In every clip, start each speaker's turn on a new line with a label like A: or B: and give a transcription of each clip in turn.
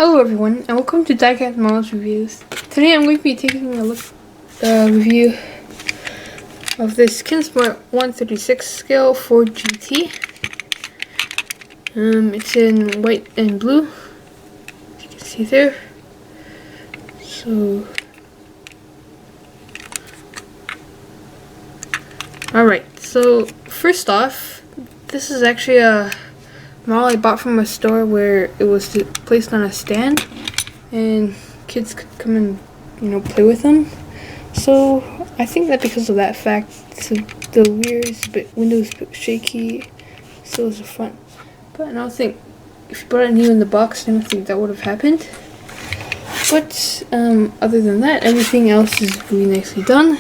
A: Hello everyone, and welcome to Diecast Models Reviews. Today I'm going to be taking a review of this Kinsmart 136 scale Ford GT. It's in white and blue, as you can see there. So, alright, so first off, this is actually a model I bought from a store where it was placed on a stand and kids could come and play with them. So I think that because of that fact, the rear is window is a bit shaky, so is the front. But I don't think if you bought it new in the box, I don't think that would have happened. But other than that, everything else is really nicely done.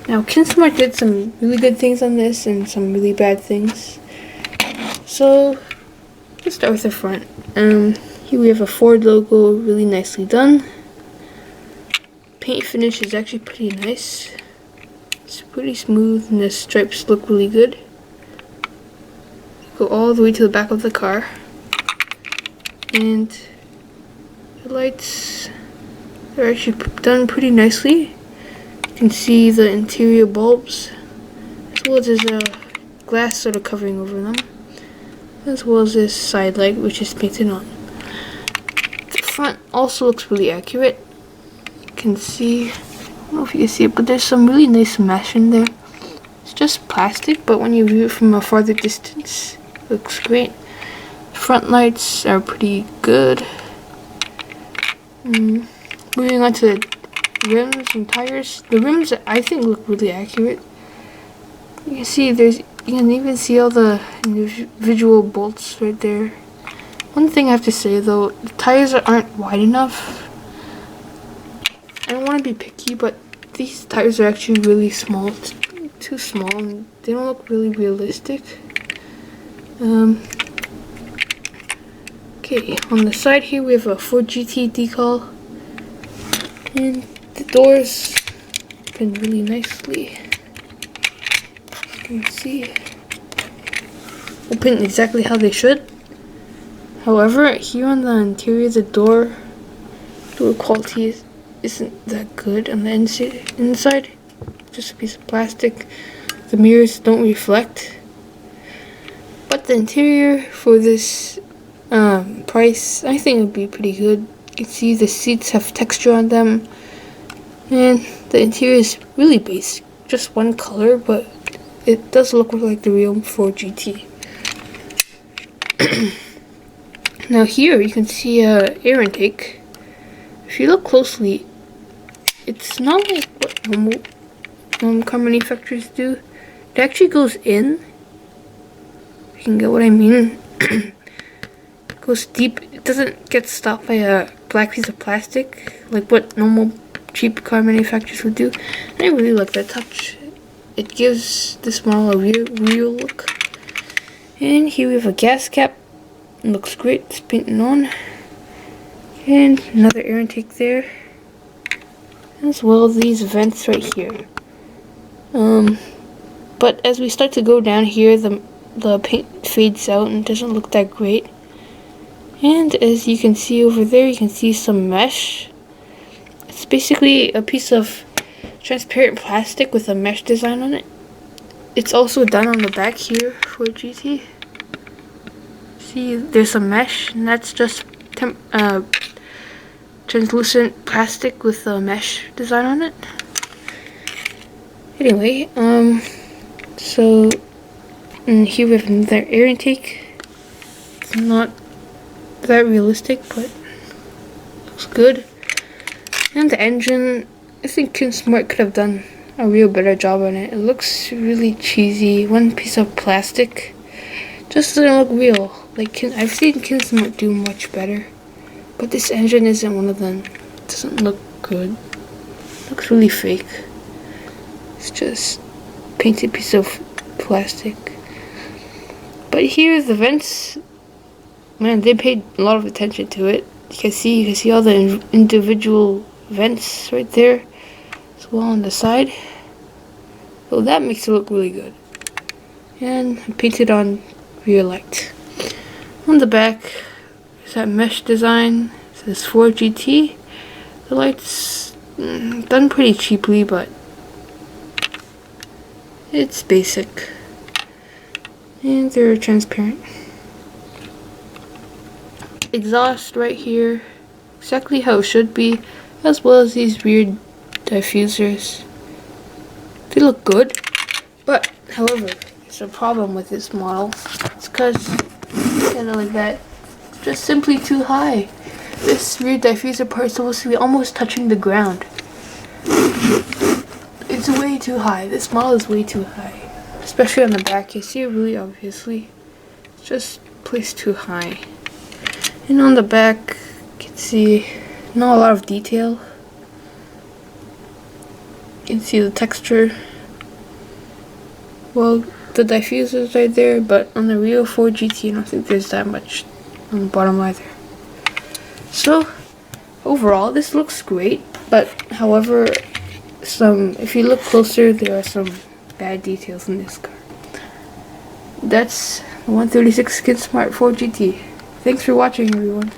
A: Now Kinsmart did some really good things on this and some really bad things. So, let's start with the front. Here we have a Ford logo, really nicely done. Paint finish is actually pretty nice. It's pretty smooth and the stripes look really good. Go all the way to the back of the car. And the lights are actually done pretty nicely. You can see the interior bulbs, as well as there's a glass sort of covering over them, as well as this side light which is painted on. The front also looks really accurate. You can see, I don't know if you can see it, but there's some really nice mesh in there. It's just plastic, but when you view it from a farther distance, it looks great. Front lights are pretty good. Moving on to the rims and tires. The rims I think look really accurate. You can see you can even see all the individual bolts right there. One thing I have to say though, the tires aren't wide enough. I don't want to be picky, but these tires are actually really small, too small, and they don't look really realistic. Okay, on the side here we have a Ford GT decal, and the doors open really nicely. You can see, open exactly how they should. However, here on the interior, the door quality isn't that good on the inside. Just a piece of plastic. The mirrors don't reflect. But the interior for this price, I think would be pretty good. You can see the seats have texture on them, and the interior is really basic, just one color, but it does look like the real Ford GT. Now here you can see a air intake. If you look closely, it's not like what normal car manufacturers do. It actually goes in. You can get what I mean. It goes deep. It doesn't get stopped by a black piece of plastic like what normal cheap car manufacturers would do. And I really like that touch. It gives this model a real look. And here we have a gas cap. It looks great. It's painted on. And another air intake there. As well as these vents right here. But as we start to go down here, the paint fades out and doesn't look that great. And as you can see over there, you can see some mesh. It's basically a piece of transparent plastic with a mesh design on it. It's also done on the back here for GT. See, there's a mesh, and that's just translucent plastic with a mesh design on it. Anyway, so and here we have another air intake. It's not that realistic, but looks good. And the engine, I think Kinsmart could have done a real better job on it. It looks really cheesy. One piece of plastic just doesn't look real. Like I've seen Kinsmart do much better, but this engine isn't one of them. It doesn't look good. It looks really fake. It's just painted piece of plastic. But here the vents, man, they paid a lot of attention to it. You can see all the individual vents right there as well on the side. So that makes it look really good. And painted on rear light. On the back, It's that mesh design. It says 4GT. The light's done pretty cheaply, but it's basic. And they're transparent. Exhaust right here, exactly how it should be, as well as these weird diffusers. They look good, but however, there's a problem with this model. It's because kind of like that, it's just simply too high. This rear diffuser part is supposed to be almost touching the ground. It's way too high. This model is way too high, especially on the back. You see it really obviously. It's just placed too high. And on the back, you can see not a lot of detail. You can see the texture. Well, the diffuser's right there, but on the real 4GT, I don't think there's that much on the bottom either. So, overall, this looks great, but however, if you look closer, there are some bad details in this car. That's the 136 Kinsmart 4GT. Thanks for watching, everyone.